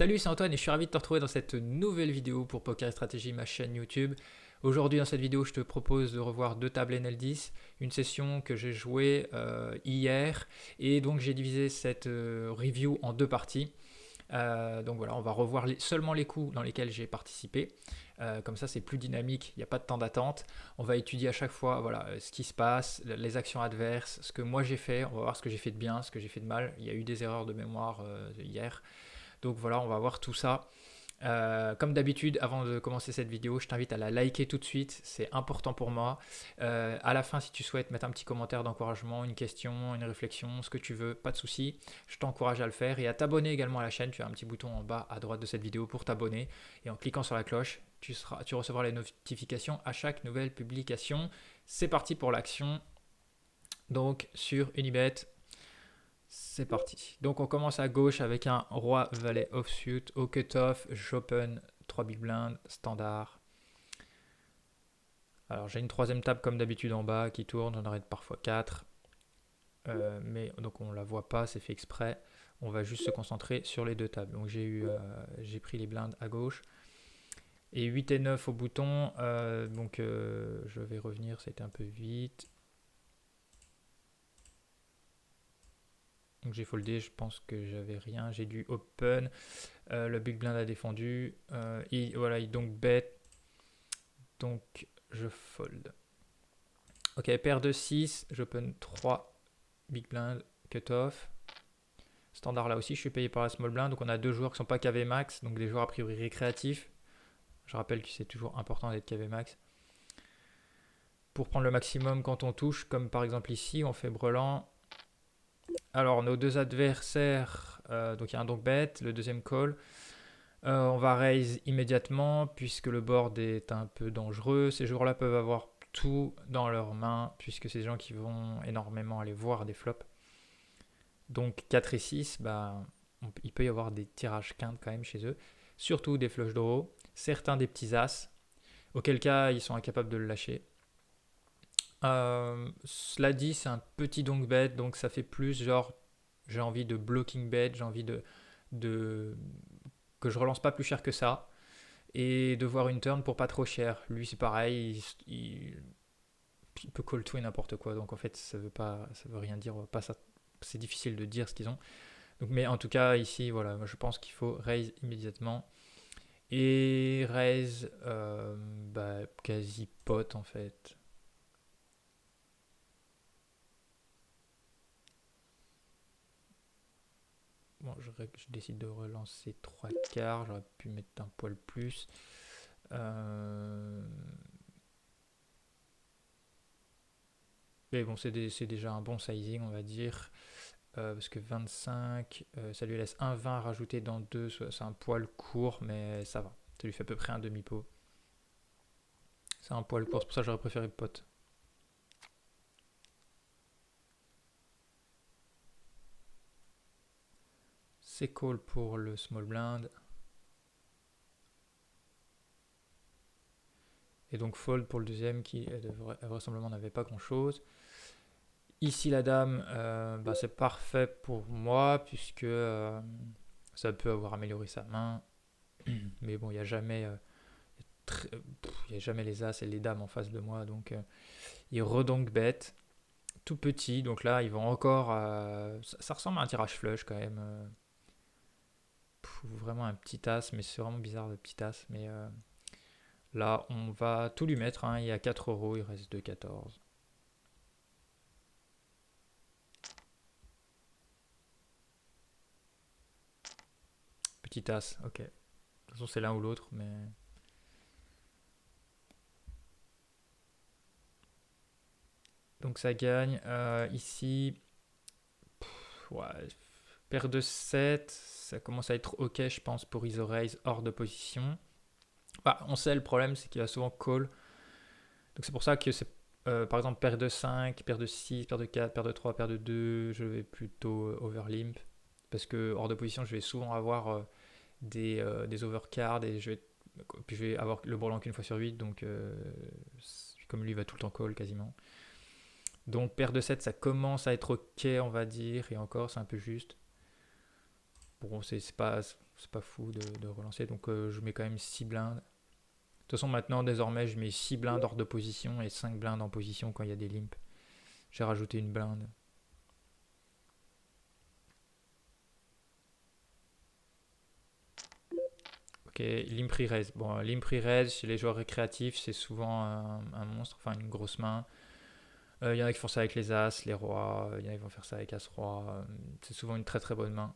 Salut, c'est Antoine et je suis ravi de te retrouver dans cette nouvelle vidéo pour Poker et Stratégie, ma chaîne YouTube. Aujourd'hui, dans cette vidéo, je te propose de revoir deux tables NL10, une session que j'ai jouée hier, et donc j'ai divisé cette review en deux parties. Donc voilà, on va revoir seulement les coups dans lesquels j'ai participé. Comme ça, c'est plus dynamique, il n'y a pas de temps d'attente. On va étudier à chaque fois voilà, ce qui se passe, les actions adverses, ce que moi j'ai fait. On va voir ce que j'ai fait de bien, ce que j'ai fait de mal. Il y a eu des erreurs de mémoire hier. Donc voilà, on va voir tout ça. Comme d'habitude, avant de commencer cette vidéo, je t'invite à la liker tout de suite, c'est important pour moi. À la fin, si tu souhaites mettre un petit commentaire d'encouragement, une question, une réflexion, ce que tu veux, pas de souci, je t'encourage à le faire et à t'abonner également à la chaîne. Tu as un petit bouton en bas à droite de cette vidéo pour t'abonner et en cliquant sur la cloche, tu recevras les notifications à chaque nouvelle publication. C'est parti pour l'action. Donc sur Unibet, c'est parti. Donc on commence à gauche avec un roi valet offsuit au cutoff, j'open 3 big blinds, standard. Alors j'ai une troisième table comme d'habitude en bas qui tourne, j'en arrête parfois 4. Mais donc on la voit pas, c'est fait exprès. On va juste se concentrer sur les deux tables. Donc j'ai pris les blindes à gauche. Et 8 et 9 au bouton. Je vais revenir, c'était un peu vite. Donc j'ai foldé, je pense que j'avais rien. J'ai dû open. Le big blind a défendu. Il donc bet. Donc je fold. Ok, paire de 6. J'open 3 big blind. Cut off. Standard là aussi, je suis payé par la small blind. Donc on a deux joueurs qui ne sont pas KV max. Donc des joueurs a priori récréatifs. Je rappelle que c'est toujours important d'être KV max. Pour prendre le maximum quand on touche, comme par exemple ici, on fait brelan. Alors nos deux adversaires, donc il y a un donc bet, le deuxième call. On va raise immédiatement puisque le board est un peu dangereux. Ces joueurs-là peuvent avoir tout dans leurs mains puisque c'est des gens qui vont énormément aller voir des flops. Donc 4 et 6, il peut y avoir des tirages quintes quand même chez eux. Surtout des flush draw, certains des petits as, auquel cas ils sont incapables de le lâcher. Cela dit, c'est un petit donk bet, donc ça fait plus genre j'ai envie de blocking bet, j'ai envie de que je relance pas plus cher que ça et de voir une turn pour pas trop cher. Lui c'est pareil, il peut call tout et n'importe quoi, donc en fait ça veut rien dire, pas ça, c'est difficile de dire ce qu'ils ont. Donc, mais en tout cas ici voilà, moi je pense qu'il faut raise immédiatement et raise quasi pot en fait. Bon, je décide de relancer 3 quarts, j'aurais pu mettre un poil plus. Mais bon, c'est déjà un bon sizing, on va dire. Parce que 25, ça lui laisse un 20 à rajouter dans 2, c'est un poil court, mais ça va. Ça lui fait à peu près un demi-pot. C'est un poil court, c'est pour ça que j'aurais préféré pot. C'est call pour le small blind. Et donc fold pour le deuxième qui vraisemblablement n'avait pas grand chose. Ici la dame, c'est parfait pour moi puisque ça peut avoir amélioré sa main. Mais bon, il n'y a jamais, y a jamais les as et les dames en face de moi. Donc il redonk bête, tout petit. Donc là, ils vont encore... ça ressemble à un tirage flush quand même. Vraiment un petit as, mais c'est vraiment bizarre le petit as. Mais là, on va tout lui mettre. Hein. Il y a 4 euros, il reste 2,14. Petit as, ok. De toute façon, c'est l'un ou l'autre, mais... Donc ça gagne. Ici, ouais, paire de 7, ça commence à être ok, je pense, pour ISO raise hors de position. On sait le problème, c'est qu'il va souvent call. Donc c'est pour ça que c'est, par exemple, paire de 5, paire de 6, paire de 4, paire de 3, paire de 2, je vais plutôt overlimp. Parce que hors de position, je vais souvent avoir des overcards et puis je vais avoir le brelan qu'une fois sur 8. Donc comme lui, il va tout le temps call quasiment. Donc paire de 7, ça commence à être ok, on va dire. Et encore, c'est un peu juste. Bon, c'est pas, c'est pas fou de relancer. Donc je mets quand même 6 blindes. De toute façon, maintenant, désormais, je mets 6 blindes hors de position et 5 blindes en position quand il y a des limps. J'ai rajouté une blinde. Ok, limp re-raise. Bon, limp re-raise, chez les joueurs récréatifs, c'est souvent un monstre, enfin une grosse main. Il y en a qui font ça avec les As, les Rois, il y en a qui vont faire ça avec As-Roi. C'est souvent une très très bonne main.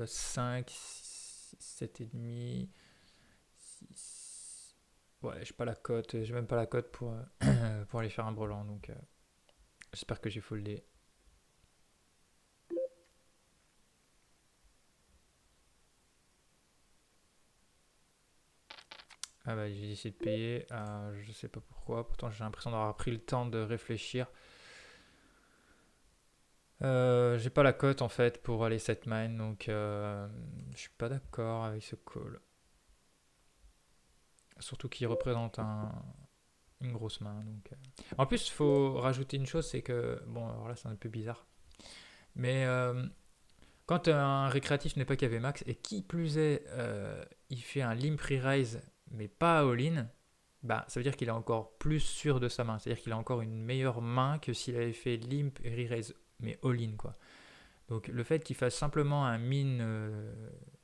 5, 7 et demi, 6. Ouais, j'ai pas la cote, j'ai même pas la cote pour aller faire un brelan, donc j'espère que j'ai foldé. Ah bah j'ai décidé de payer, je sais pas pourquoi, pourtant j'ai l'impression d'avoir pris le temps de réfléchir. J'ai pas la cote en fait pour aller set mine, donc je suis pas d'accord avec ce call. Surtout qu'il représente une grosse main. Donc, En plus, il faut rajouter une chose, c'est que, bon, alors là c'est un peu bizarre, mais quand un récréatif n'est pas KV max, et qui plus est, il fait un limp re-raise, mais pas all-in, bah, ça veut dire qu'il est encore plus sûr de sa main. C'est-à-dire qu'il a encore une meilleure main que s'il avait fait limp re-raise, mais all-in, quoi. Donc le fait qu'il fasse simplement un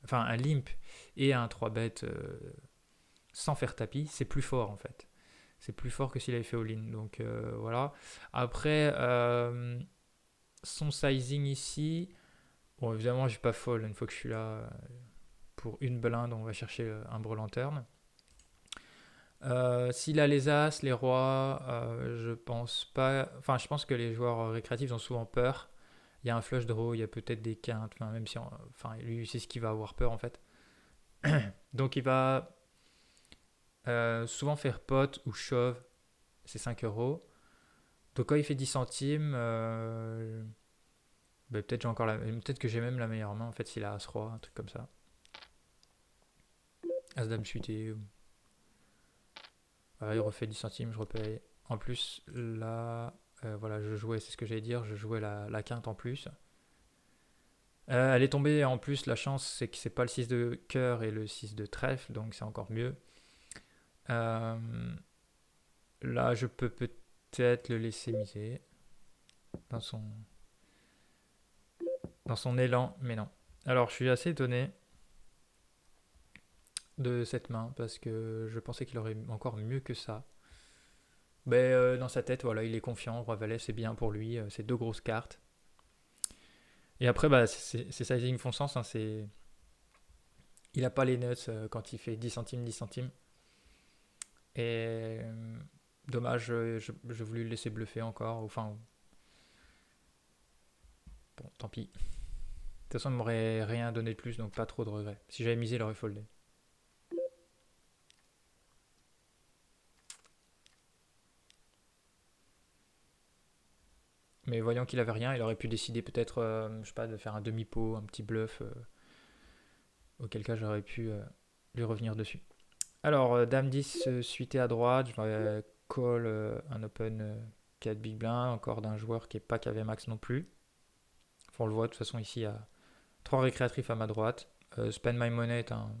enfin un limp et un 3-bet sans faire tapis, c'est plus fort en fait. C'est plus fort que s'il avait fait all-in. Donc voilà. Après, son sizing ici, bon évidemment je vais pas fold une fois que je suis là. Pour une blinde, on va chercher un brelan turn. S'il a les As, les Rois, je pense pas. Enfin, je pense que les joueurs récréatifs ont souvent peur. Il y a un flush draw, il y a peut-être des quintes, enfin, même si. Enfin, lui, c'est ce qu'il va avoir peur en fait. Donc, il va souvent faire pot ou shove, c'est 5 euros. Donc, quand il fait 10 centimes, ben, peut-être que j'ai même la meilleure main en fait, s'il a As-Roi, un truc comme ça. As-Dame suité. Voilà, il refait 10 centimes, je repaye. En plus, là, voilà, je jouais, c'est ce que j'allais dire, je jouais la quinte en plus. Elle est tombée en plus, la chance, c'est que c'est pas le 6 de cœur et le 6 de trèfle, donc c'est encore mieux. Euh, Là, je peux peut-être le laisser miser dans son, dans son élan, mais non. Alors, je suis assez étonné de cette main parce que je pensais qu'il aurait encore mieux que ça. Mais dans sa tête, voilà, il est confiant. Roi Valet, c'est bien pour lui. C'est deux grosses cartes. Et après, bah, ces sizing font sens. Hein, il a pas les nuts quand il fait 10 centimes, 10 centimes. Et dommage, j'ai voulu le laisser bluffer encore. Enfin, bon, tant pis. De toute façon, il m'aurait rien donné de plus, donc pas trop de regrets. Si j'avais misé, il aurait foldé. Mais voyant qu'il avait rien, il aurait pu décider peut-être, je sais pas, de faire un demi-pot, un petit bluff, auquel cas j'aurais pu lui revenir dessus. Alors, Dame 10 suité à droite, je vais call un open 4 big blind, encore d'un joueur qui est pas KV max non plus. Enfin, on le voit de toute façon ici, il y a 3 récréatifs à ma droite. Spend My Money est un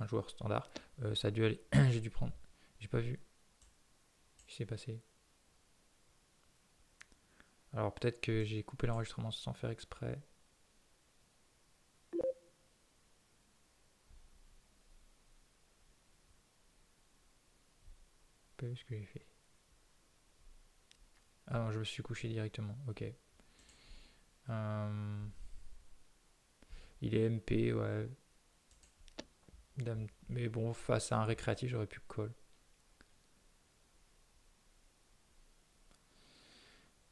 joueur standard. Ça a dû aller, j'ai dû prendre. J'ai pas vu ce qui s'est passé. Alors peut-être que j'ai coupé l'enregistrement sans faire exprès. Pas vu ce que j'ai fait. Ah non, je me suis couché directement. Ok. Il est MP, ouais. Dame. Mais bon, face à un récréatif, j'aurais pu call.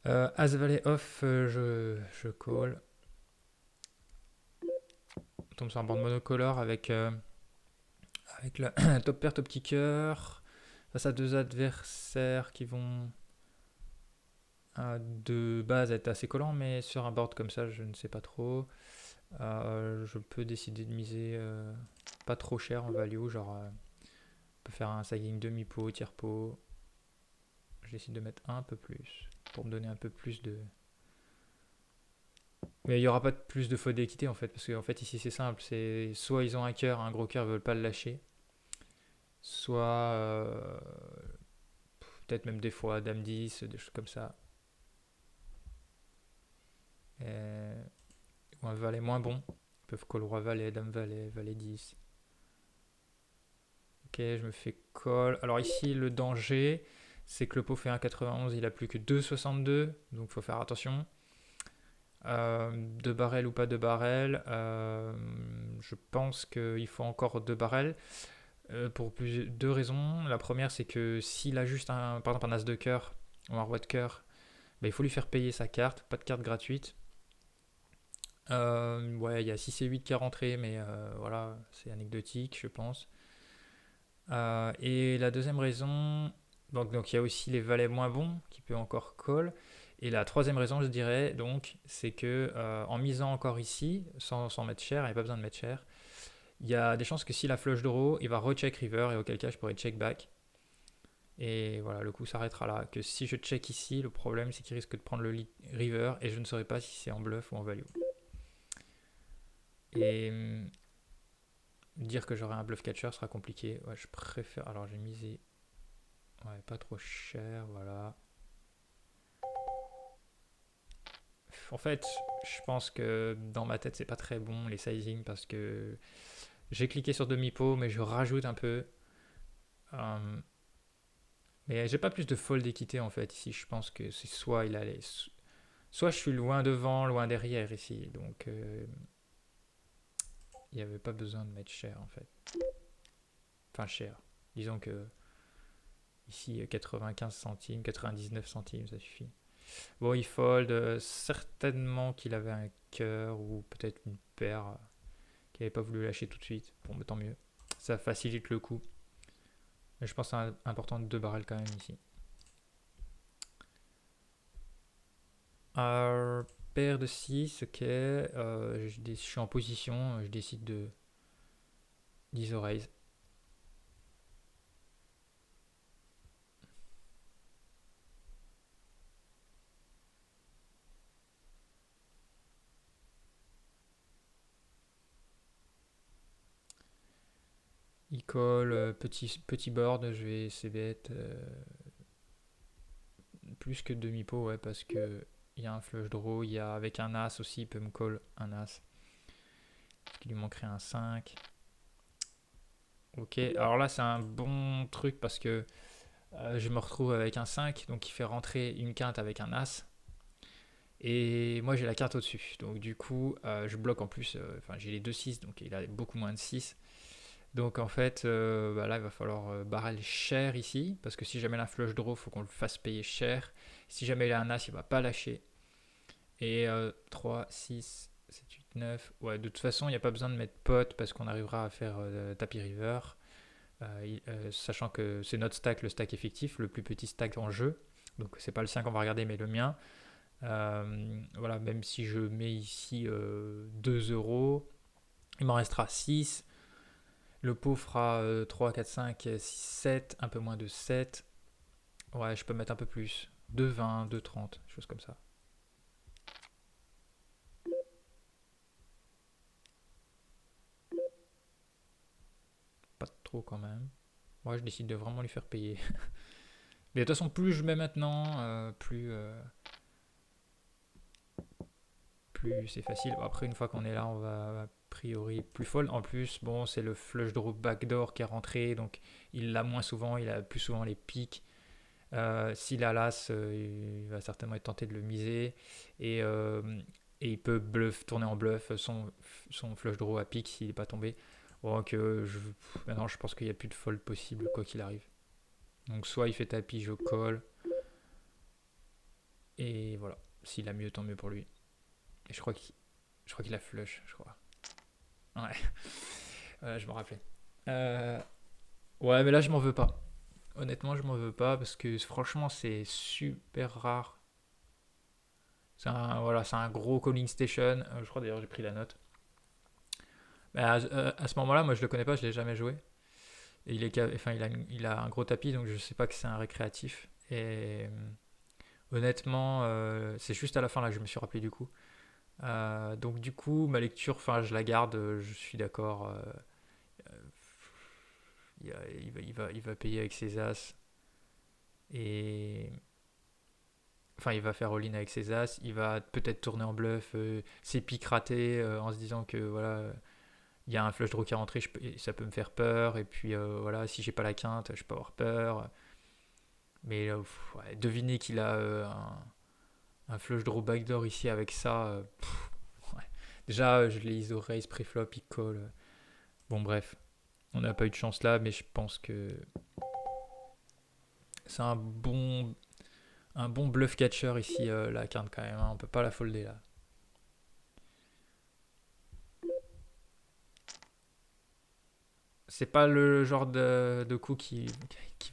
As Valet off, je call. On tombe sur un board monocolore avec le top pair, top kicker. Face à deux adversaires qui vont de base être assez collants, mais sur un board comme ça, je ne sais pas trop. Je peux décider de miser pas trop cher en value, genre on peut faire un sagging demi-pot, tiers-pot. Je décide de mettre un peu plus pour me donner un peu plus Mais il n'y aura pas plus de faute d'équité en fait, parce qu'en fait ici c'est simple, c'est soit ils ont un gros cœur, ils veulent pas le lâcher, soit peut-être même des fois Dame 10, des choses comme ça. Et, ou un valet moins bon, ils peuvent call roi valet, dame valet, valet 10. Ok, je me fais call. Alors ici le danger, c'est que le pot fait 1,91, il a plus que 2,62, donc faut faire attention. Deux barrels ou pas de barrels, je pense qu'il faut encore deux barrels pour deux raisons. La première, c'est que s'il a juste par exemple un as de cœur ou un roi de cœur, bah, il faut lui faire payer sa carte, pas de carte gratuite. Ouais, il y a 6 et 8 qui est rentré, mais voilà, c'est anecdotique, je pense. Et la deuxième raison, donc il y a aussi les valets moins bons qui peut encore call. Et la troisième raison, je dirais, donc, c'est que en misant encore ici, sans mettre cher, il n'y a pas besoin de mettre cher, il y a des chances que si la flush draw, il va recheck river et auquel cas je pourrais check back. Et voilà, le coup s'arrêtera là. Que si je check ici, le problème c'est qu'il risque de prendre le river et je ne saurais pas si c'est en bluff ou en value. Et dire que j'aurai un bluff catcher sera compliqué. Ouais, je préfère. Alors j'ai misé. Ouais, pas trop cher, voilà. En fait, je pense que dans ma tête c'est pas très bon les sizing parce que j'ai cliqué sur demi-pot mais je rajoute un peu. Mais j'ai pas plus de fold d'équité en fait ici. Je pense que c'est soit il allait. Soit je suis loin devant, loin derrière ici. Donc il n'y avait pas besoin de mettre cher en fait. Enfin cher. Disons que ici 95 centimes, 99 centimes, ça suffit. Bon, il fold. Certainement qu'il avait un cœur ou peut-être une paire qu'il n'avait pas voulu lâcher tout de suite. Bon, mais tant mieux. Ça facilite le coup. Mais je pense que c'est important de deux barrels quand même ici. Paire de 6, ok. Je suis en position, je décide de 10 oreilles. Il colle, petit board, je vais c-bet plus que demi-pot, ouais, parce que il y a un flush draw, il y a avec un as aussi, il peut me call un as. Parce qu'il lui manquerait un 5. Ok, alors là c'est un bon truc parce que je me retrouve avec un 5, donc il fait rentrer une quinte avec un as. Et moi j'ai la carte au-dessus, donc du coup je bloque en plus, enfin j'ai les deux 6, donc il a beaucoup moins de 6. Donc en fait, bah là il va falloir barrel cher ici, parce que si jamais il a un flush draw, il faut qu'on le fasse payer cher. Si jamais il a un as, il va pas lâcher. Et 3, 6, 7, 8, 9. Ouais, de toute façon, il n'y a pas besoin de mettre pot parce qu'on arrivera à faire tapis river. Sachant que c'est notre stack, le stack effectif, le plus petit stack en jeu. Donc c'est pas le sien qu'on va regarder, mais le mien. Voilà, même si je mets ici 2 euros, il m'en restera 6. Le pot fera 3, 4, 5, 6, 7, un peu moins de 7. Ouais, je peux mettre un peu plus. 2,20, 2,30, chose comme ça. Pas trop quand même. Moi, je décide de vraiment lui faire payer. Mais de toute façon, plus je mets maintenant, plus c'est facile. Après, une fois qu'on est là, on va a priori plus fold. En plus, bon, c'est le flush draw backdoor qui est rentré, donc il l'a moins souvent, il a plus souvent les piques. S'il a l'as, il va certainement être tenté de le miser. Et il peut tourner en bluff son flush draw à pique s'il n'est pas tombé. Donc maintenant, je pense qu'il n'y a plus de fold possible, quoi qu'il arrive. Donc soit il fait tapis, je colle. Et voilà. S'il a mieux, tant mieux pour lui. Et je crois qu'il a flush, je crois. Ouais. Je me rappelais. Ouais, mais là, je m'en veux pas. Honnêtement, je m'en veux pas parce que franchement, c'est super rare. C'est un gros calling station. Je crois d'ailleurs, j'ai pris la note. Mais à ce moment-là, moi, je le connais pas, je l'ai jamais joué. Et il a un gros tapis, donc je sais pas que c'est un récréatif. Et honnêtement, c'est juste à la fin là que je me suis rappelé du coup. Donc du coup, ma lecture, enfin, je la garde, je suis d'accord. Il va payer avec ses as et enfin, il va faire all-in avec ses as. Il va peut-être tourner en bluff, ses piques ratés en se disant que voilà, il y a un flush draw qui est rentré, ça peut me faire peur. Et puis voilà, si j'ai pas la quinte, je peux avoir peur. Mais ouais, deviner qu'il a un flush draw backdoor ici avec ça. Ouais. Déjà, je l'ai ISO raise pré-flop, il call. Bon, bref, on n'a pas eu de chance là, mais je pense que c'est un bon bluff catcher ici, la quinte quand même, hein. On peut pas la folder là. C'est pas le genre de coup qui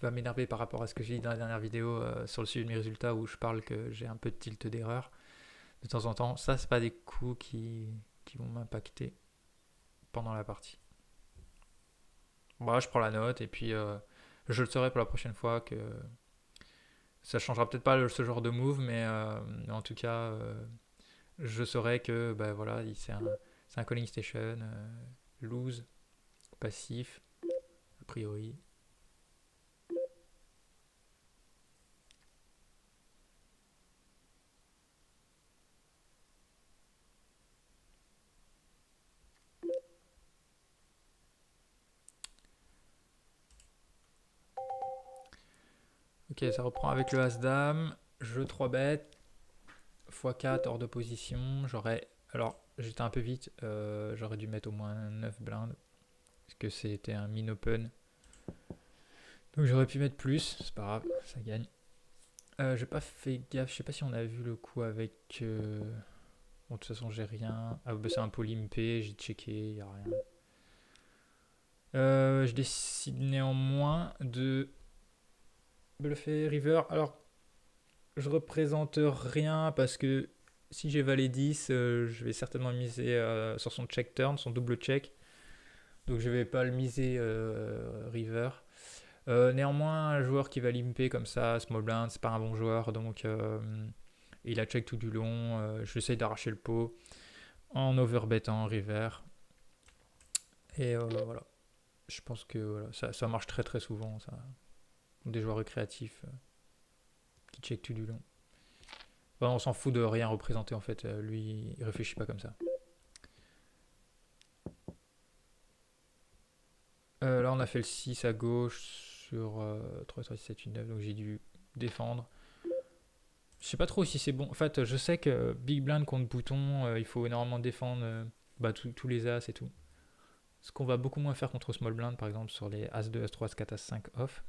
va m'énerver par rapport à ce que j'ai dit dans la dernière vidéo sur le suivi de mes résultats où je parle que j'ai un peu de tilt d'erreur de temps en temps. Ça, c'est pas des coups qui vont m'impacter pendant la partie. Bon, je prends la note et puis je le saurai pour la prochaine fois que ça changera peut-être pas ce genre de move, mais en tout cas, je saurai que bah, voilà, c'est un calling station, lose, passif, a priori. Ok, ça reprend avec le As-Dame. Je 3 bêtes. x4 hors de position. Alors, j'étais un peu vite. J'aurais dû mettre au moins 9 blindes. Parce que c'était un min-open. Donc j'aurais pu mettre plus. C'est pas grave, ça gagne. J'ai pas fait gaffe. Je sais pas si on a vu le coup avec. Bon, de toute façon, j'ai rien. Ah, bah, c'est un polympé. J'ai checké. Y a rien. Je décide néanmoins de bluffer river. Alors, je représente rien parce que si j'ai valet 10, je vais certainement miser sur son check turn, son double check. Donc je vais pas le miser river. Néanmoins, un joueur qui va limper comme ça, small blind, c'est pas un bon joueur. Donc il a check tout du long. J'essaye d'arracher le pot en overbettant river. Et voilà. Je pense que voilà, ça marche très très souvent. Ça. Des joueurs récréatifs qui check tout du long. Enfin, on s'en fout de rien représenter en fait. Lui, il réfléchit pas comme ça. Là, on a fait le 6 à gauche sur 3, 3, 6, 7, 8, 9. Donc j'ai dû défendre. Je sais pas trop si c'est bon. En fait, je sais que Big Blind contre bouton, il faut énormément défendre bah, tous les As et tout. Ce qu'on va beaucoup moins faire contre Small Blind, par exemple, sur les As2, As3, As4, As5 off.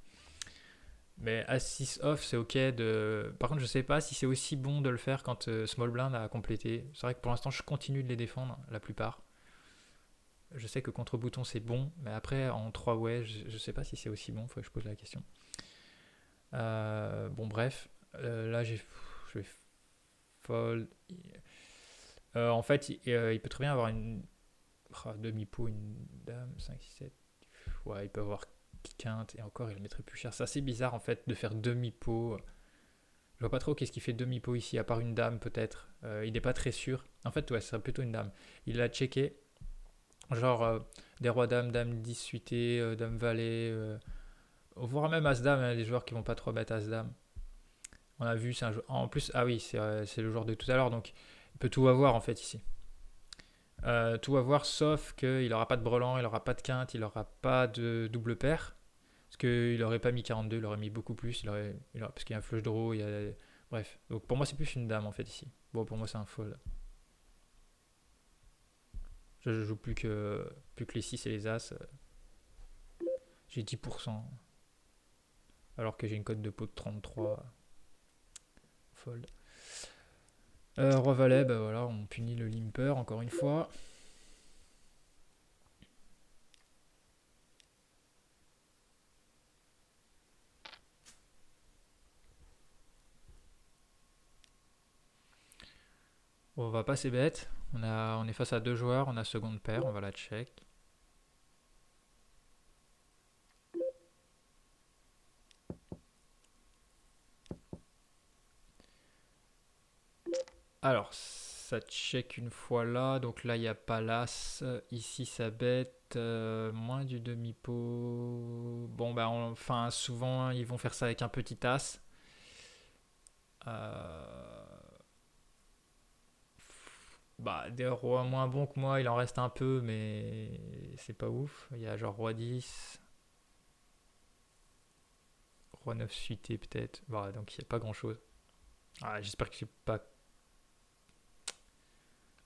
Mais As6 off, c'est ok de. Par contre, je sais pas si c'est aussi bon de le faire quand Small Blind a complété. C'est vrai que pour l'instant, je continue de les défendre, la plupart. Je sais que contre bouton, c'est bon, mais après, en 3 way, je sais pas si c'est aussi bon, il faudrait que je pose la question. Bon, bref. Là, je vais fold. En fait, il peut très bien avoir une demi-pot, une dame, 5, 6, 7. Ouais, il peut avoir quinte et encore, il le mettrait plus cher. C'est assez bizarre en fait de faire demi-pot. Je vois pas trop qu'est-ce qu'il fait demi-pot ici, à part une dame peut-être. Il n'est pas très sûr. En fait, ouais, ce serait plutôt une dame. Il l'a checké. Genre des rois dames, dame 10 suité, dame valet. Voire même as-dame, hein, les joueurs qui vont pas trop mettre as-dame. On a vu, c'est un jeu. En plus, ah oui, c'est le joueur de tout à l'heure, donc il peut tout avoir en fait ici. Tout avoir sauf qu'il n'aura pas de brelan, il n'aura pas de quinte, il n'aura pas de double paire. Parce qu'il n'aurait pas mis 42, il aurait mis beaucoup plus. Parce qu'il y a un flush draw, bref. Donc pour moi, c'est plus une dame en fait ici. Bon, pour moi, c'est un fold. Je joue plus que les 6 et les As. J'ai 10%. Alors que j'ai une cote de pot de 33. Fold. Roi valet, bah voilà, on punit le limper encore une fois. Bon, on va passer bête. On est face à deux joueurs, on a seconde paire, on va la check. Alors, ça check une fois là. Donc là, il n'y a pas l'as. Ici, ça bête. Moins du demi-pot. Bon, bah, enfin, souvent, ils vont faire ça avec un petit as. Bah, des rois moins bons que moi, il en reste un peu, mais c'est pas ouf. Il y a genre roi 10, roi 9 suité peut-être. Voilà, donc il n'y a pas grand chose. Ah, j'espère que j'ai pas.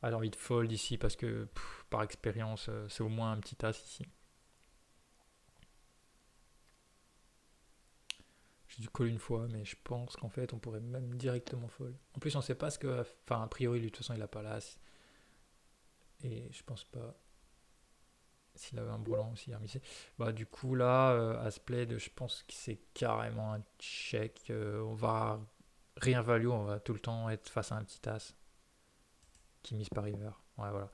Ah, j'ai envie de fold ici parce que par expérience, c'est au moins un petit as ici. J'ai dû call une fois, mais je pense qu'en fait, on pourrait même directement fold. En plus, on sait pas ce que. Enfin, a priori, lui, de toute façon, il a pas l'as. Et je pense pas. S'il avait un brelan aussi, Hermissé. Bah, du coup, là, à ce play, je pense que c'est carrément un check. On va rien value, on va tout le temps être face à un petit as qui mise par river. Ouais, voilà.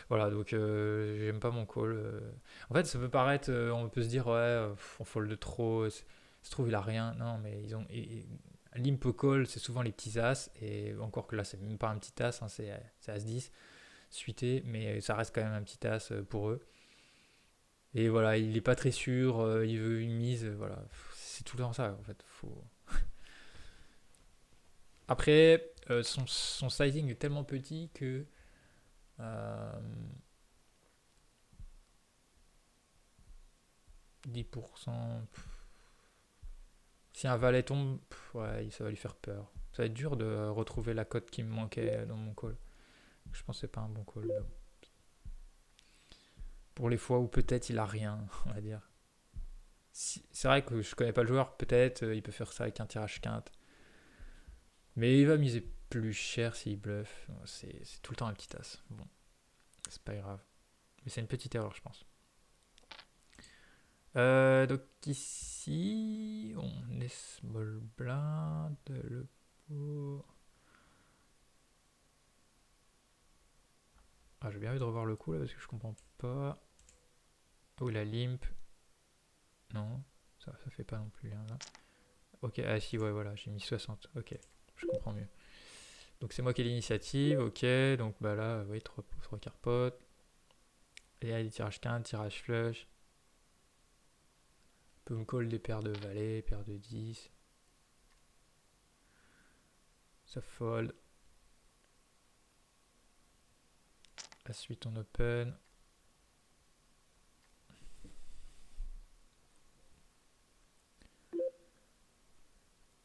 Voilà, donc j'aime pas mon call. En fait, ça peut paraître, on peut se dire, ouais, on fold trop, ça se trouve, il a rien. Non, mais ils ont. L'imp call, c'est souvent les petits as, et encore que là, c'est même pas un petit as, hein, c'est as-10, suité, mais ça reste quand même un petit as pour eux. Et voilà, il est pas très sûr, il veut une mise, voilà. C'est tout le temps ça, en fait. Après, son sizing est tellement petit que. euh, 10%. Si un valet tombe, ouais, ça va lui faire peur. Ça va être dur de retrouver la cote qui me manquait dans mon call. Je pense que c'est pas un bon call. Pour les fois où peut-être il a rien, on va dire. C'est vrai que je connais pas le joueur, peut-être il peut faire ça avec un tirage quinte. Mais il va miser plus cher s'il bluffe. C'est tout le temps un petit as. Bon, c'est pas grave. Mais c'est une petite erreur, je pense. Donc ici, on est small blind. Le pot. Ah, j'ai bien envie de revoir le coup là parce que je comprends pas. Oh, la limp. Non, ça fait pas non plus. Hein, là. Ok, ah si, ouais, voilà, j'ai mis 60. Ok, je comprends mieux. Donc c'est moi qui ai l'initiative. Ok, donc bah là, oui, 3 cartes pot. Et là, les tirages quinte, tirage flush. Peut me call des paires de valets, paires de 10. Ça fold. La suite on open.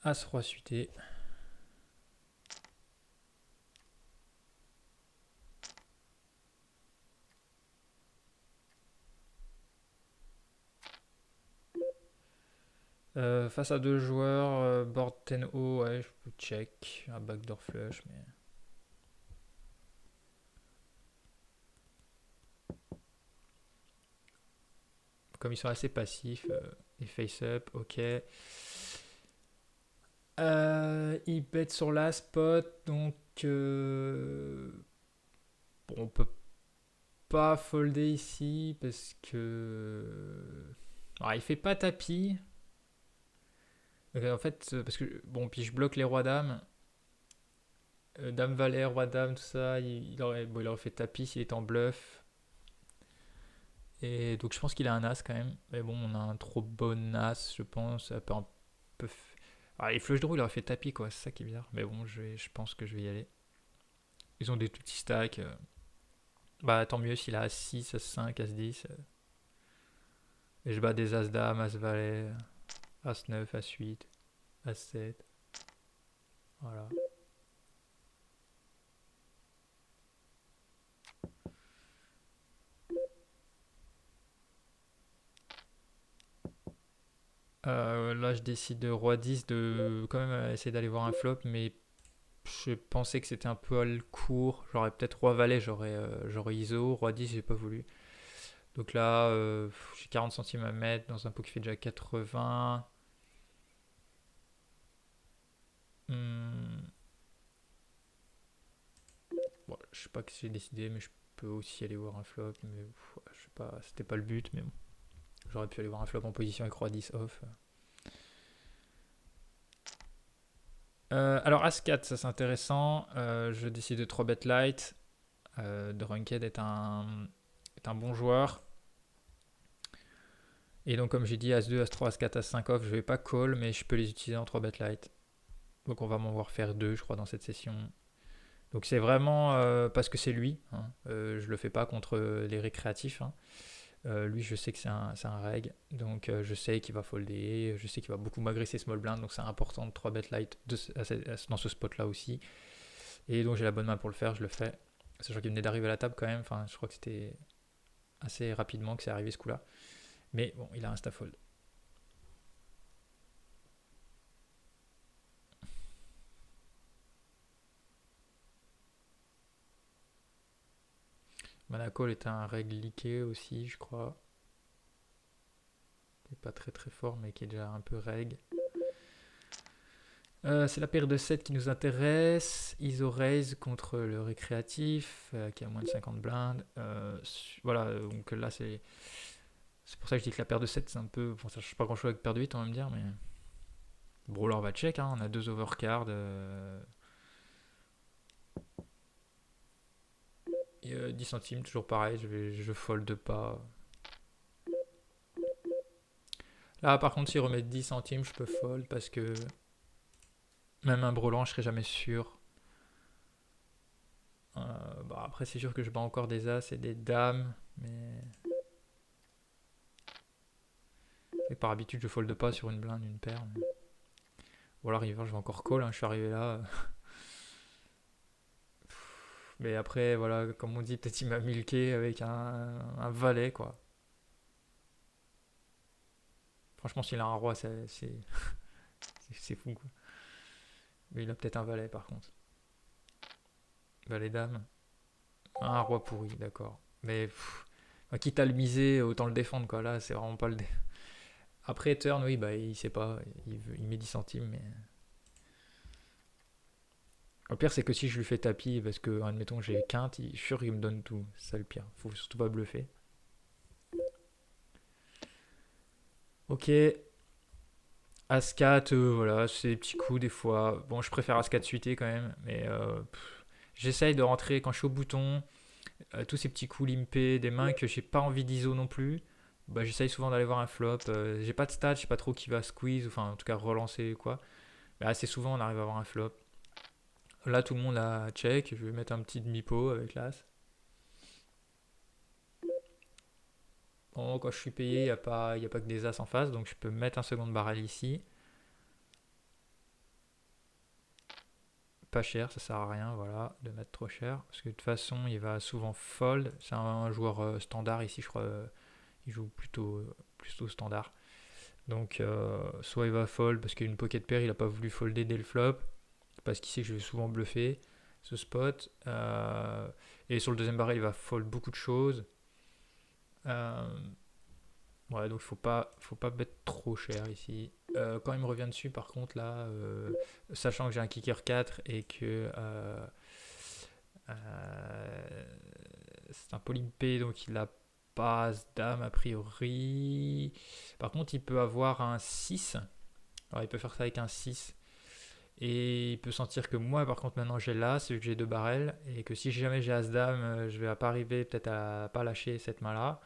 As roi suité. Face à deux joueurs, board 10-0, ouais, je peux check. Un backdoor flush, mais. Comme ils sont assez passifs, et face up, ok. Il bet sur la spot, donc bon, on peut pas folder ici parce que alors, il fait pas tapis. En fait, parce que bon, puis je bloque les rois dames, dame valet, roi dame, tout ça. Il aurait fait tapis s'il est en bluff. Et donc je pense qu'il a un as quand même. Mais bon, on a un trop bon as, je pense. Ça peut un peu. Ah, les flush draw, il aurait fait tapis quoi. C'est ça qui est bizarre. Mais bon, je pense que je vais y aller. Ils ont des tout petits stacks. Bah tant mieux s'il a as 6, as 5, as 10. Et je bats des as dame, as valet, as 9, as 8, as 7. Voilà. Là, je décide de roi 10 de quand même essayer d'aller voir un flop, mais je pensais que c'était un peu à le court. J'aurais peut-être roi valet, j'aurais ISO. Roi 10, j'ai pas voulu. Donc là, j'ai 40 centimes à mettre dans un pot qui fait déjà 80. Hmm. Bon, je sais pas que j'ai décidé, mais je peux aussi aller voir un flop. Mais je sais pas, c'était pas le but, mais bon. J'aurais pu aller voir un flop en position avec roi 10 off. Alors As-4, ça c'est intéressant. Je décide de 3 bet light. De Ranked est un bon joueur. Et donc comme j'ai dit, As-2, As-3, As-4, As-5 off, je vais pas call, mais je peux les utiliser en 3 bet light. Donc on va m'en voir faire 2, je crois, dans cette session. Donc c'est vraiment parce que c'est lui. Hein. Je le fais pas contre les récréatifs. Hein. Lui, je sais que c'est un reg. Donc je sais qu'il va folder. Je sais qu'il va beaucoup m'agresser small blind. Donc c'est important de 3 bet light dans ce spot là aussi. Et donc j'ai la bonne main pour le faire, je le fais. Sachant qu'il venait d'arriver à la table quand même. Enfin, je crois que c'était assez rapidement que c'est arrivé ce coup-là. Mais bon, il a un staff-fold. Manacall est un reg leaké aussi, je crois. Qui est pas très très fort, mais qui est déjà un peu reg. C'est la paire de 7 qui nous intéresse. ISO raise contre le récréatif qui a moins de 50 blindes. Voilà, donc là c'est pour ça que je dis que la paire de 7 c'est un peu. Bon, ça change pas grand chose avec paire de 8, on va me dire, mais. Bon, là on va check, hein, on a 2 overcards. 10 centimes, toujours pareil, je fold pas. Là par contre, si je remets 10 centimes, je peux fold parce que même un brelan, je serais jamais sûr. Bah après, c'est sûr que je bats encore des as et des dames, mais. Et par habitude, je fold pas sur une blinde, une paire. Mais... Ou alors, river, je vais encore call, hein, je suis arrivé là. Mais après, voilà, comme on dit, peut-être il m'a milqué avec un valet, quoi. Franchement, s'il a un roi, c'est fou, quoi. Mais il a peut-être un valet, par contre. Valet dame. Un roi pourri, d'accord. Mais quitte à le miser, autant le défendre, quoi. Là, c'est vraiment pas le. Après, turn, oui, bah, il sait pas. Il met 10 centimes, mais. Le pire, c'est que si je lui fais tapis, parce que, admettons, j'ai quinte, je suis sûr qu'il me donne tout. C'est ça le pire. Faut surtout pas bluffer. Ok. As-4, voilà, c'est des petits coups des fois. Bon, je préfère As-4 suité quand même, mais j'essaye de rentrer quand je suis au bouton. Tous ces petits coups limpés, des mains que j'ai pas envie d'ISO non plus. Bah, j'essaye souvent d'aller voir un flop. J'ai pas de stats, je sais pas trop qui va squeeze, enfin en tout cas relancer quoi. Mais assez souvent on arrive à avoir un flop. Là tout le monde a check, je vais mettre un petit demi-pot avec l'as. Bon, quand je suis payé, il n'y a pas que des as en face, donc je peux mettre un second barrel ici. Pas cher, ça sert à rien, voilà, de mettre trop cher. Parce que de toute façon, il va souvent fold. C'est un joueur standard ici, je crois. Il joue plutôt standard. Donc, soit il va fold parce qu'il y a une pocket pair, il n'a pas voulu folder dès le flop. Parce qu'il sait que je vais souvent bluffer ce spot. Et sur le deuxième barrel, il va fold beaucoup de choses. Ouais, donc faut pas mettre trop cher ici. Quand il me revient dessus, par contre, là, sachant que j'ai un kicker 4 et que c'est un polympé, donc il a pas dame a priori. Par contre, il peut avoir un 6. Alors, il peut faire ça avec un 6. Et il peut sentir que moi, par contre, maintenant j'ai l'as, vu que j'ai 2 barrels, et que si jamais j'ai as-dame, je vais pas arriver peut-être à pas lâcher cette main-là.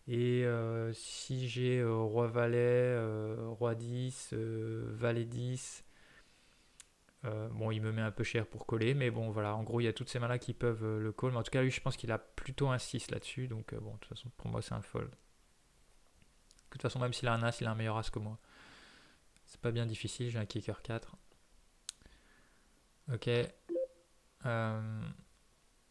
Et si j'ai roi-valet, roi-10, valet-10, bon, il me met un peu cher pour coller, mais bon, voilà, en gros, il y a toutes ces mains-là qui peuvent le call. Mais en tout cas, lui, je pense qu'il a plutôt un 6 là-dessus, donc bon, de toute façon, pour moi, c'est un fold. De toute façon, même s'il a un as, il a un meilleur as que moi. C'est pas bien difficile, j'ai un kicker 4. Ok. Là,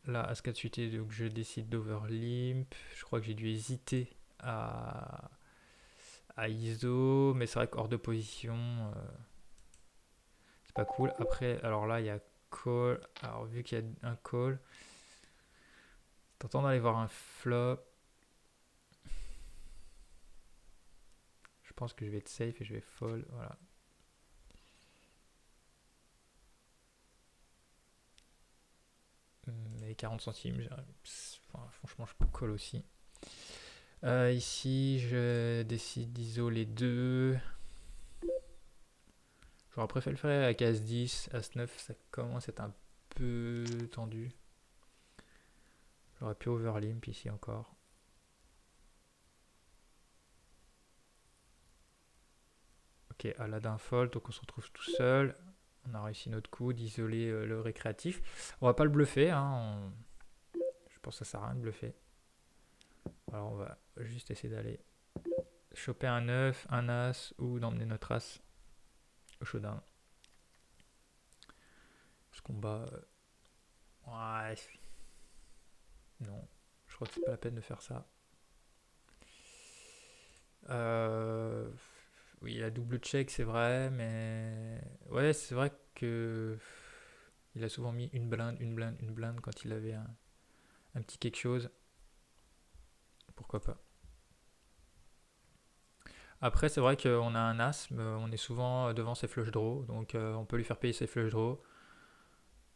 As-4 suité, donc je décide d'overlimp. Je crois que j'ai dû hésiter à ISO, mais c'est vrai qu'hors de position, c'est pas cool. Après, alors là, il y a call. Alors, vu qu'il y a un call, tentant d'aller voir un flop. Je pense que je vais être safe et je vais fold. Voilà. Mais 40 centimes, enfin, franchement, je peux call aussi. Ici, je décide d'isoler 2. J'aurais préféré le faire avec As-10, As-9, ça commence à être un peu tendu. J'aurais pu overlimp ici encore. Ok, Aladdin fold, donc on se retrouve tout seul. On a réussi notre coup d'isoler le récréatif. On va pas le bluffer, hein. Je pense que ça sert à rien de bluffer. Alors on va juste essayer d'aller choper un 9, un As ou d'emmener notre As au showdown. Ce combat... ouais. Non, je crois que c'est pas la peine de faire ça. Oui, il a double check, c'est vrai, mais... ouais, c'est vrai que... il a souvent mis une blinde, une blinde, une blinde quand il avait un petit quelque chose. Pourquoi pas. Après, c'est vrai qu'on a un As, mais on est souvent devant ses flush draws, donc on peut lui faire payer ses flush draws.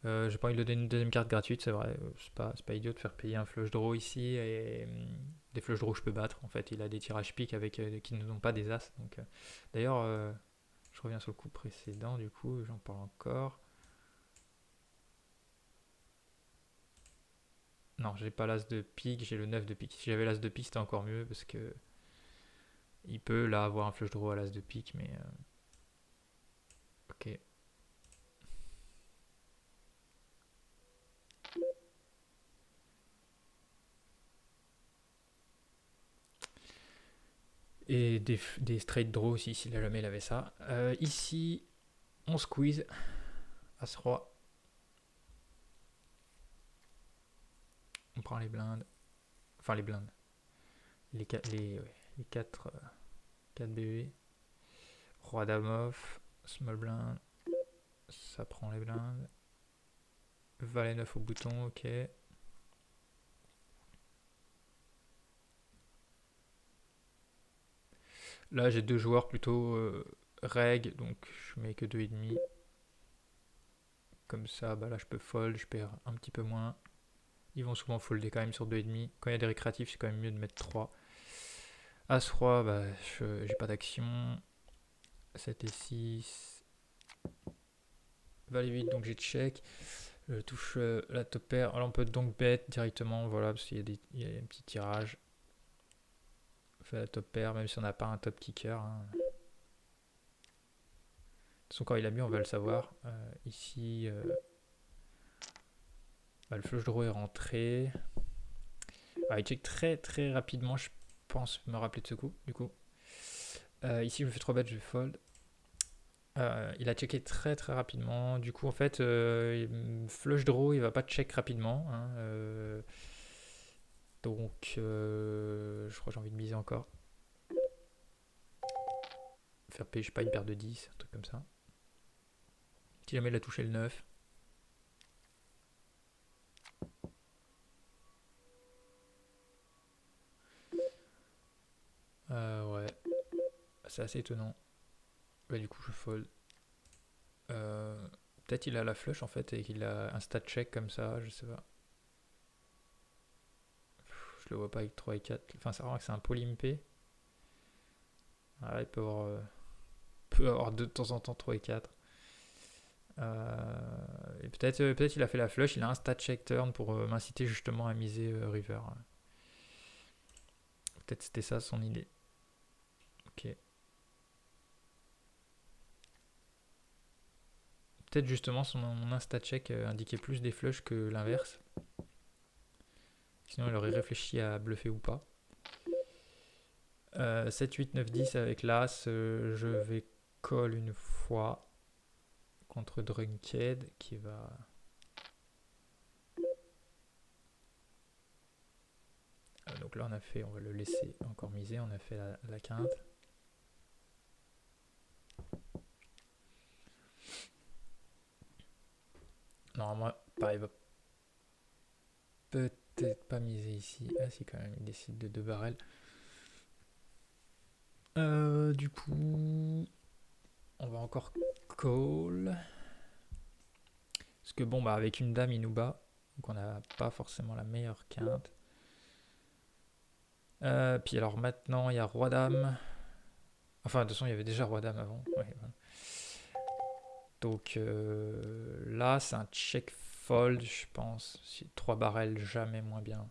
J'ai pas envie de lui donner une deuxième carte gratuite, c'est vrai. C'est pas idiot de faire payer un flush draw ici. Et des flush draws, je peux battre. En fait, il a des tirages piques avec, qui ne sont pas des As. Donc, d'ailleurs, je reviens sur le coup précédent, du coup, j'en parle encore. Non, j'ai pas l'As de pique, j'ai le 9 de pique. Si j'avais l'As de pique, c'était encore mieux parce que il peut là avoir un flush draw à l'As de pique, mais ok. Et des straight draws aussi, si jamais il avait ça. Ici, on squeeze. As-Roi. On prend les blindes. Enfin, les blindes. Les 4 BV. Roi Dame off. Small blind. Ça prend les blindes. Valet 9 au bouton, ok. Là, j'ai deux joueurs plutôt reg, donc je mets que 2,5. Comme ça, bah là, je peux fold, je perds un petit peu moins. Ils vont souvent folder quand même sur 2,5. Quand il y a des récréatifs, c'est quand même mieux de mettre 3. As-Roi, bah, j'ai pas d'action. 7 et 6. Valet 8, donc j'ai check. Je touche la top pair. Alors on peut donc bet directement, voilà, parce qu'il y a un petit tirage. On fait la top pair, même si on n'a pas un top kicker. Hein. De toute façon, quand il a mis, on va le savoir. Ici, bah, le flush draw est rentré. Ah, il check très très rapidement, je pense me rappeler de ce coup, du coup. Ici, je me fais 3 bêtes, je vais fold. Il a checké très très rapidement. Du coup, en fait, flush draw, il va pas check rapidement. Hein, donc, je crois que j'ai envie de miser encore. Faire payer, je sais pas, une paire de 10, un truc comme ça. Si jamais il a touché le 9. Ouais, c'est assez étonnant. Bah, du coup, je fold. Peut-être il a la flush en fait et qu'il a un stat check comme ça, je sais pas. Je le vois pas avec 3 et 4. Enfin, c'est vraiment que c'est un polympé. Ah, il peut avoir de temps en temps 3 et 4. Et peut-être il a fait la flush, il a un stat check turn pour m'inciter justement à miser river. Peut-être c'était ça son idée. Ok. Peut-être justement son insta check indiquait plus des flushs que l'inverse. Sinon il aurait réfléchi à bluffer ou pas. 7, 8, 9, 10 avec l'As, je vais call une fois contre Drunkhead qui va... donc là on va le laisser encore miser, on a fait la quinte. Normalement, pareil, il va peut-être pas miser ici. Ah si quand même, il décide de 2 barrels. Du coup, on va encore call. Parce que bon, bah avec une dame, il nous bat. Donc on n'a pas forcément la meilleure quinte. Puis alors maintenant, il y a roi-dame. Enfin, de toute façon, il y avait déjà roi-dame avant. Ouais, voilà. Donc là, c'est un check fold, je pense. 3 barrels, jamais moins bien.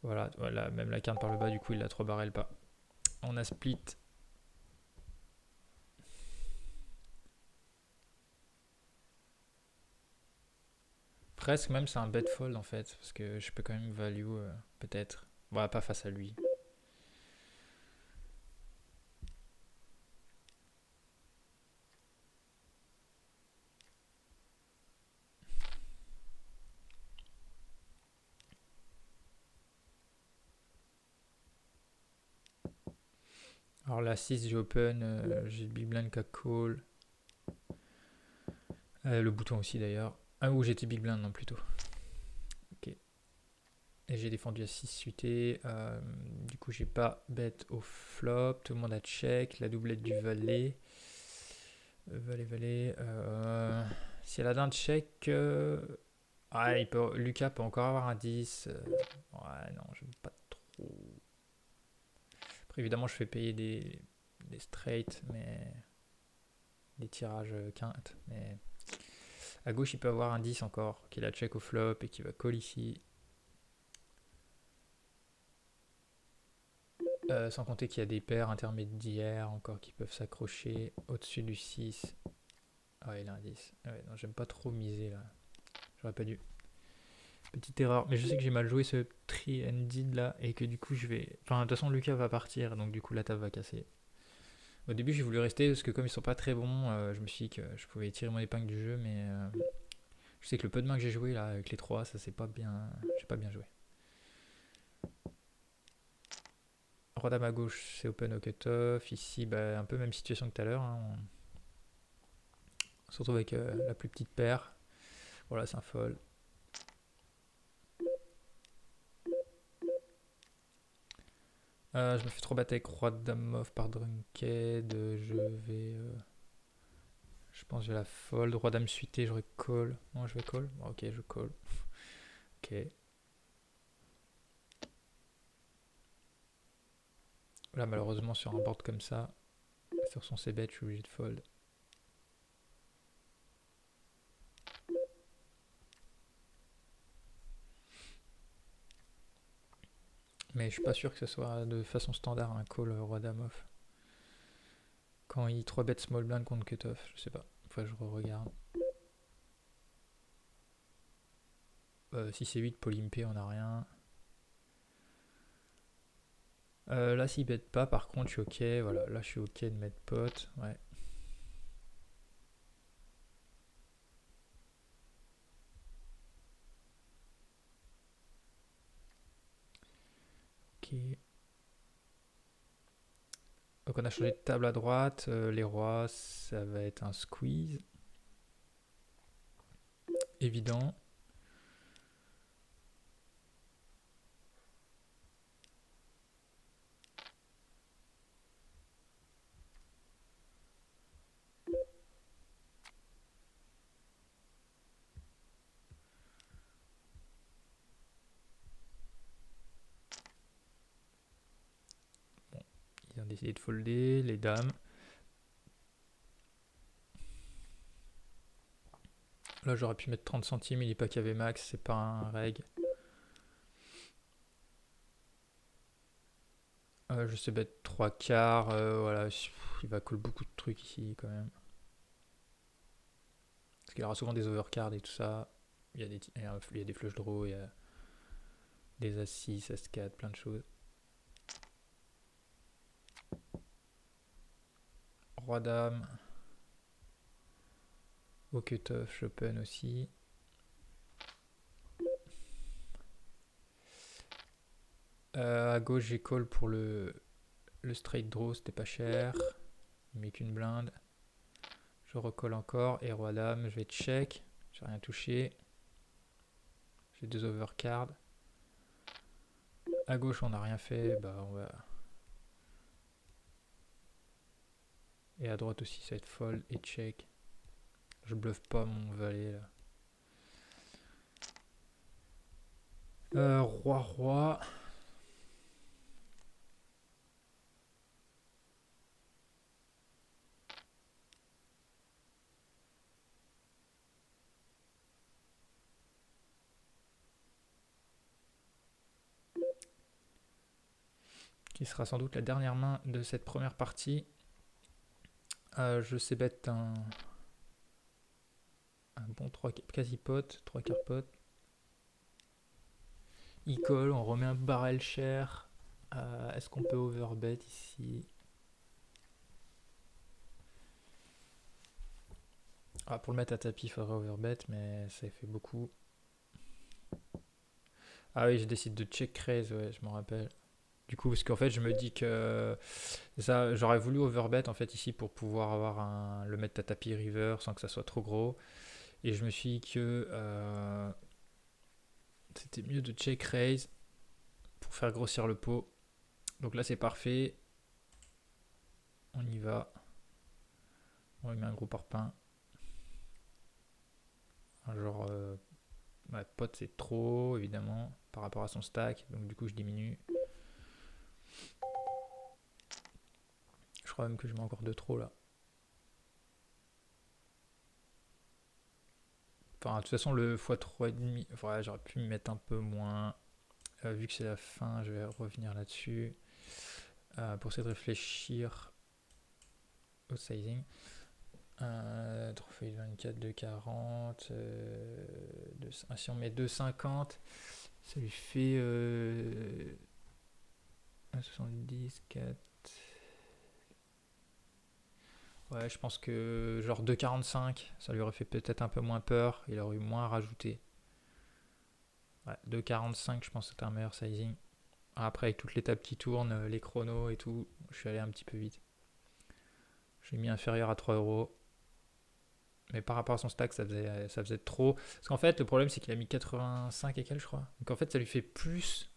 Voilà, voilà, même la carte par le bas, du coup, il a 3 barrels pas. On a split. Presque même, c'est un bet fold en fait, parce que je peux quand même value, peut-être. Bon, pas face à lui. Alors la 6, j'ai open, j'ai le big blind qui a call. Le bouton aussi d'ailleurs. Ah, ou j'étais big blind, non, plutôt. Ok. Et j'ai défendu à 6 suité. Du coup, j'ai pas bet au flop. Tout le monde a check. La doublette du valet. Valet. Si elle a d'un check. Ah, Lucas peut encore avoir un 10. Ouais, non, j'aime pas trop. Après, évidemment, je fais payer des straights, mais des tirages quintes. Mais à gauche, il peut avoir un 10 encore, qu'il a check au flop et qui va call ici. Sans compter qu'il y a des paires intermédiaires encore qui peuvent s'accrocher au-dessus du 6. Ah, il a un 10. Ouais, non, j'aime pas trop miser là. J'aurais pas dû. Petite erreur. Mais je sais que j'ai mal joué ce tri-ended là et que du coup je vais. Enfin, de toute façon, Lucas va partir donc du coup la table va casser. Au début, j'ai voulu rester parce que comme ils sont pas très bons, je me suis dit que je pouvais tirer mon épingle du jeu, mais je sais que le peu de mains que j'ai joué là avec les 3, ça c'est pas bien. J'ai pas bien joué. Roi dame à gauche, c'est open au cutoff. Ici, bah, un peu même situation que tout à l'heure. Hein. On se retrouve avec la plus petite paire. Voilà, c'est un fold. Je me fais trop battre avec roi dame off par drunked. Je vais. Je pense que je vais la fold. Roi dame suité, j'aurais call. Non, je vais call. Bon, ok, je call. Ok. Là, malheureusement, sur un board comme ça, sur son c-bet, je suis obligé de fold. Mais je suis pas sûr que ce soit de façon standard un call roi dame off. Quand il 3 bet small blind contre cutoff, je sais pas. Enfin, je regarde. Si c'est 8, polympé, on a rien. Là, s'il bet pas, par contre, je suis ok. Voilà, là, je suis ok de mettre pot. Ouais. Ok. Donc, on a changé de table à droite. Les rois, ça va être un squeeze. Évident. Ils ont décidé de folder. Les dames. Là, j'aurais pu mettre 30 centimes. Il n'est pas KV max. C'est pas un reg. Je sais bet 3 quarts. Voilà. Il va call beaucoup de trucs ici, quand même. Parce qu'il aura souvent des overcards et tout ça. Il y a des flush draws. Il y a des As-6, As-4, plein de choses. Roi dame. Au cutoff, j'open aussi. À gauche, j'ai call pour le straight draw, c'était pas cher. Il met qu'une blinde. Je recolle encore. Et roi dame, je vais check. J'ai rien touché. J'ai 2 overcards. À gauche, on n'a rien fait. Bah, on va. Et à droite aussi, ça va être fold et check. Je bluffe pas mon valet là. Roi, roi. Qui sera sans doute la dernière main de cette première partie. Je sais bête un bon 3 quasi-pot, 3 quarts pot. Il colle, on remet un barrel cher. Est-ce qu'on peut overbet ici? Pour le mettre à tapis, il faudrait overbet, mais ça fait beaucoup. Ah oui, je décide de check raise, ouais, je m'en rappelle. Du coup, parce qu'en fait, je me dis que ça, j'aurais voulu overbet en fait ici pour pouvoir avoir le mettre à tapis river sans que ça soit trop gros. Et je me suis dit que c'était mieux de check raise pour faire grossir le pot. Donc là, c'est parfait. On y va. On lui met un gros parpaing. Genre, pot c'est trop évidemment par rapport à son stack. Donc du coup, je diminue. Je crois même que je mets encore de trop là. Enfin, de toute façon, le x3,5, voilà, j'aurais pu me mettre un peu moins. Vu que c'est la fin, je vais revenir là-dessus. Pour essayer de réfléchir au sizing. Trophée 24, 2,40. Si on met 2,50, ça lui fait 1,70, 4. Ouais, je pense que genre 2,45, ça lui aurait fait peut-être un peu moins peur. Il aurait eu moins à rajouter. Ouais, 2,45, je pense que c'était un meilleur sizing. Après, avec toutes les tables qui tournent, les chronos et tout, je suis allé un petit peu vite. J'ai mis inférieur à 3 euros. Mais par rapport à son stack, ça faisait trop. Parce qu'en fait, le problème, c'est qu'il a mis 85 et quelques, je crois. Donc en fait, ça lui fait plus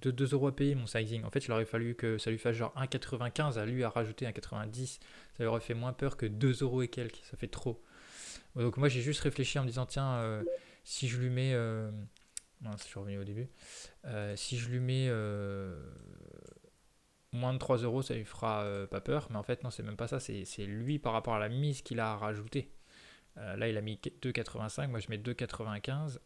de 2 euros à payer mon sizing. En fait, il aurait fallu que ça lui fasse genre 1,95 à lui à rajouter 1,90. Ça lui aurait fait moins peur que 2 euros et quelques. Ça fait trop. Donc moi, j'ai juste réfléchi en me disant, tiens, si je lui mets... non, je suis revenu au début. Si je lui mets moins de 3 euros, ça lui fera pas peur. Mais en fait, non, c'est même pas ça. C'est lui par rapport à la mise qu'il a à rajouter. Là, il a mis 2,85. Moi, je mets 2,95.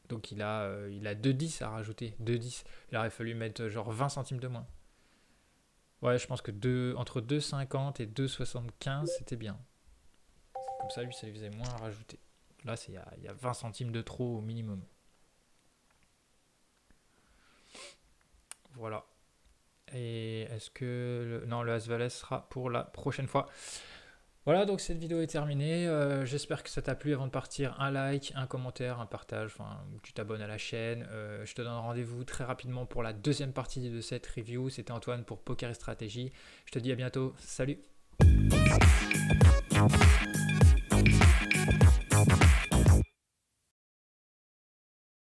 Donc, il a 2,10 à rajouter. 2,10. Il aurait fallu mettre genre 20 centimes de moins. Ouais, je pense que entre 2,50 et 2,75, c'était bien. Comme ça, lui, ça lui faisait moins à rajouter. Là, il y a 20 centimes de trop au minimum. Voilà. Et est-ce que... Non, le As-Valet sera pour la prochaine fois. Voilà, donc cette vidéo est terminée. J'espère que ça t'a plu. Avant de partir, un like, un commentaire, un partage, enfin, tu t'abonnes à la chaîne. Je te donne rendez-vous très rapidement pour la deuxième partie de cette review. C'était Antoine pour Poker et Stratégie. Je te dis à bientôt. Salut!